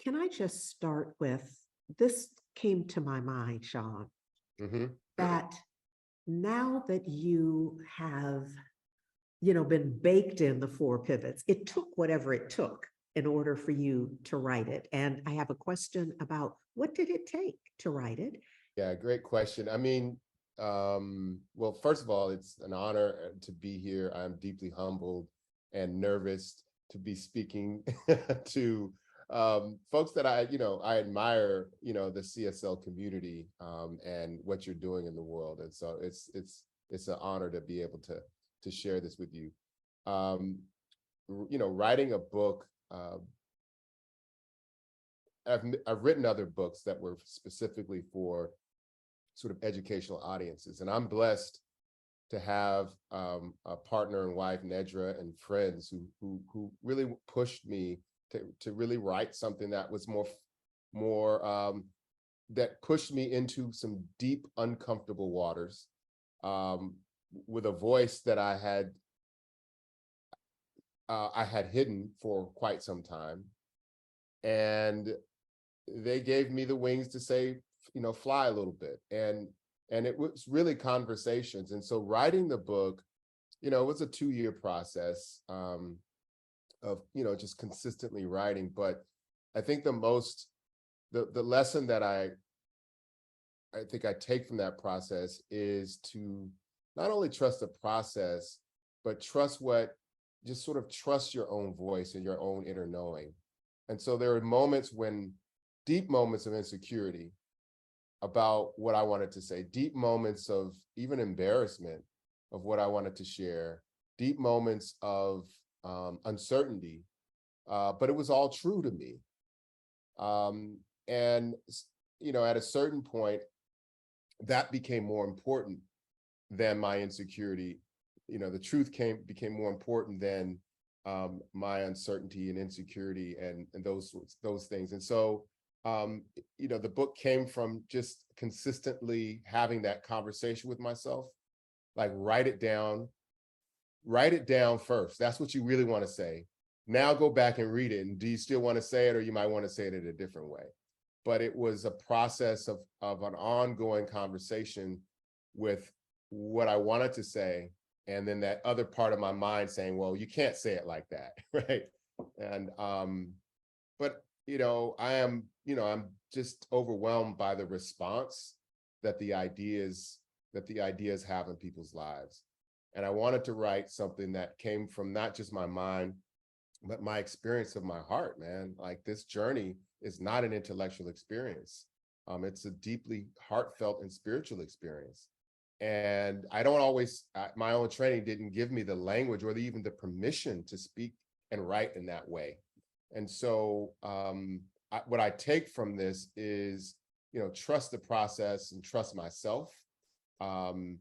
can I just start with this came to my mind, Shawn, Hmm. that now that you have, been baked in the four pivots, it took whatever it took in order for you to write it. And I have a question about what did it take to write it? Yeah, great question. I mean, well, first of all, it's an honor to be here. I'm deeply humbled and nervous to be speaking to folks that I admire, the CSL community and what you're doing in the world. And so it's an honor to be able to share this with you. Um, Writing a book. I've written other books that were specifically for sort of educational audiences. And I'm blessed to have a partner and wife, Nedra, and friends who really pushed me to really write something that was more that pushed me into some deep, uncomfortable waters with a voice that I had hidden for quite some time. And they gave me the wings to say, fly a little bit. And it was really conversations. And so writing the book, it was a 2-year process of, just consistently writing. But I think the lesson that I think I take from that process is to not only trust the process, but just sort of trust your own voice and your own inner knowing. And so there are deep moments of insecurity about what I wanted to say, deep moments of even embarrassment of what I wanted to share, deep moments of uncertainty, but it was all true to me. And, at a certain point, that became more important than my insecurity. The truth became more important than my uncertainty and insecurity and those things. And so, the book came from just consistently having that conversation with myself, like write it down first. That's what you really want to say. Now go back and read it. And do you still want to say it, or you might want to say it in a different way? But it was a process of an ongoing conversation with what I wanted to say. And then that other part of my mind saying, well, you can't say it like that. Right. And, but, I'm just overwhelmed by the response that the ideas have in people's lives. And I wanted to write something that came from not just my mind, but my experience of my heart, man. Like, this journey is not an intellectual experience. It's a deeply heartfelt and spiritual experience. And I don't always, my own training didn't give me the language or even the permission to speak and write in that way. And so what I take from this is, trust the process and trust myself, and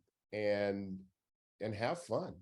have fun.